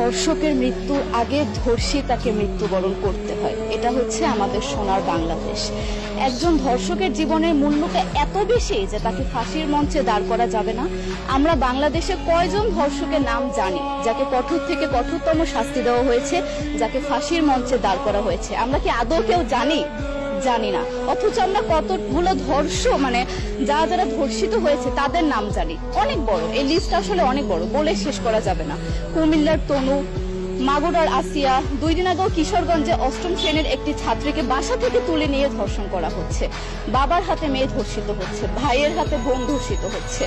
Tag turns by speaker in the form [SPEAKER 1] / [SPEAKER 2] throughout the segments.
[SPEAKER 1] ধর্ষকের মৃত্যুর আগে ধর্ষী তাকে মৃত্যুবরণ করতে হয়। এটা হচ্ছে আমাদের সোনার বাংলাদেশ। একজন ধর্ষকের জীবনের মূল্যটা এত বেশি যে তাকে ফাঁসির মঞ্চে দাঁড় করা যাবে না। আমরা বাংলাদেশে কয়জন ধর্ষকের নাম জানি যাকে কঠোর থেকে কঠোরতম শাস্তি দেওয়া হয়েছে, যাকে ফাঁসির মঞ্চে দাঁড় করা হয়েছে? আমরা কি আদৌ কেউ জানি? জানি না। অথচ আমরা কতগুলো যারা ধর্ষিত হয়েছে তাদের নাম জানি। অনেক বড় এই লিস্ট, আসলে অনেক বড়, বলে শেষ করা যাবে না। কুমিল্লার তনু, মাগুরার আসিয়া, 2 দিন আগেও কিশোরগঞ্জে 8ম শ্রেণীর একটি ছাত্রীকে বাসা থেকে তুলে নিয়ে ধর্ষণ করা হচ্ছে। বাবার হাতে মেয়ে ধর্ষিত হচ্ছে, ভাইয়ের হাতে বোন ধর্ষিত হচ্ছে।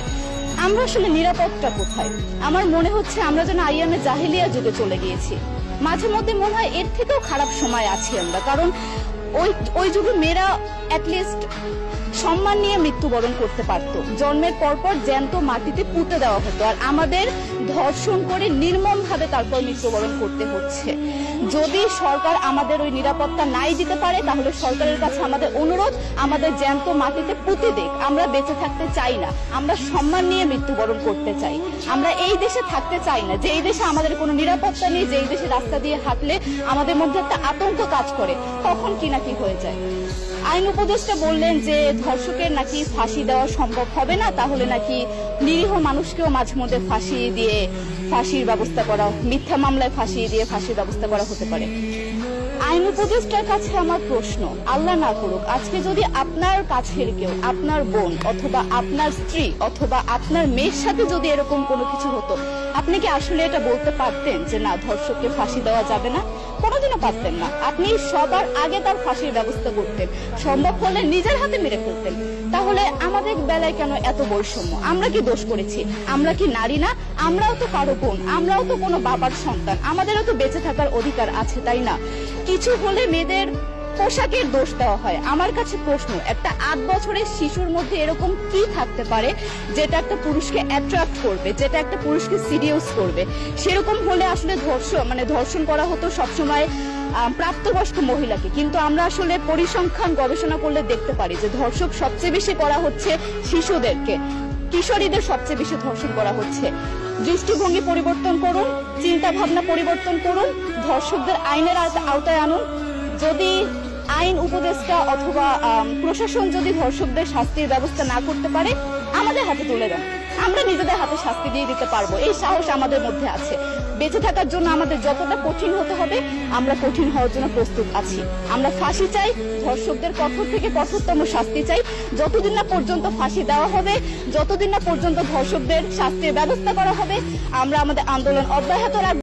[SPEAKER 1] আমরা আসলে নিরাপত্তা কোথায়? আমার মনে হচ্ছে আমরা যেন আইয়ামে জাহিলিয়া যুগে চলে গিয়েছি। মাঝে মধ্যে মনে হয় এর থেকেও খারাপ সময় আছি আমরা, কারণ ওই যুগে মেয়েরা অ্যাটলিস্ট সম্মান নিয়ে মৃত্যুবরণ করতে পারত। জন্মের পরপর জ্যান্ত মাটিতে পুঁতে দেওয়া হতো, আর আমাদের ধর্ষণ করে নির্মমভাবে তারপর মৃত্যুবরণ করতে হচ্ছে। যদি সরকার আমাদের ওই নিরাপত্তা নাই দিতে পারে, তাহলে সরকারের কাছে আমাদের অনুরোধ, আমাদের জ্যান্ত মাটিতে পুঁতে দেখ। আমরা বেঁচে থাকতে চাই না, আমরা সম্মান নিয়ে মৃত্যুবরণ করতে চাই। আমরা এই দেশে থাকতে চাই না যে এই দেশে আমাদের কোনো নিরাপত্তা নেই, যে এই দেশে রাস্তা দিয়ে হাঁটলে আমাদের মধ্যে একটা আতঙ্ক কাজ করে, তখন কি না কি হয়ে যায়। আইন উপদেষ্টা বললেন যে ধর্ষকের নাকি ফাঁসি দেওয়া সম্ভব হবে না, তাহলে নাকি নিরীহ মানুষকেও মাঝে মধ্যে ফাঁসির ব্যবস্থা করা, মিথ্যা মামলায় ফাঁসি দিয়ে ফাঁসির ব্যবস্থা করা হতে পারে। আইন উপদেষ্টার কাছে আমার প্রশ্ন, আল্লাহ না করুক আজকে যদি আপনার কাছের কেউ, আপনার বোন অথবা আপনার স্ত্রী অথবা আপনার মেয়ের সাথে যদি এরকম কোনো কিছু হতো, আপনি কি আসলে এটা বলতে পারতেন যে না, ধর্ষককে ফাঁসি দেওয়া যাবে না? কোনোদিনও পারতেন না। আপনি সবার আগে তার ফাঁসির ব্যবস্থা করতেন, সম্ভব হলে নিজের হাতে মেরে ফেলতেন। তাহলে আমাদের বেলায় কেন এত বৈষম্য? আমরা কি দোষ করেছি? আমরা কি নারী না? আমরাও তো কারো বোন, আমরাও তো কোনো বাবার সন্তান, আমাদেরও তো বেঁচে থাকার অধিকার আছে, তাই না? কিছু হলে মেয়েদের পোশাকের দোষ দেওয়া হয়। আমার কাছে প্রশ্ন, একটা 8 বছরের শিশুর মধ্যে এরকম কি থাকতে পারে যেটা একটা পুরুষকে অ্যাট্রাক্ট করবে, যেটা একটা পুরুষকে সিরিয়াস করবে? সেরকম হলে আসলে ধর্ষণ করা হতো সবসময় প্রাপ্তবয়স্ক মহিলাকে। কিন্তু আমরা আসলে পরিসংখ্যান গবেষণা করলে দেখতে পারি যে ধর্ষক সবচেয়ে বেশি করা হচ্ছে শিশুদেরকে, কিশোরীদের সবচেয়ে বেশি ধর্ষণ করা হচ্ছে। দৃষ্টিভঙ্গি পরিবর্তন করুন, চিন্তা ভাবনা পরিবর্তন করুন, ধর্ষকদের আইনের আওতায় আনুন। যদি আইন উপদেষ্টা অথবা প্রশাসন যদি ধর্ষকদের শাস্তির ব্যবস্থা না করতে পারে, আমাদের হাতে তুলে দেন, আমরা নিজেদের হাতে শাস্তি দিয়ে দিতে পারবো। এই সাহস আমাদের মধ্যে আছে। বেঁচে থাকার জন্য আমাদের যতটা কঠিন হতে হবে, আমরা কঠিন হওয়ার জন্য প্রস্তুত আছি। আমরা ফাঁসি চাই, ধর্ষকদের কঠোর থেকে কঠোরতম শাস্তি চাই। যতদিন না পর্যন্ত ফাঁসি দেওয়া হবে, যতদিন না পর্যন্ত ধর্ষকদের শাস্তির ব্যবস্থা করা হবে, আমরা আমাদের আন্দোলন অব্যাহত রাখবো।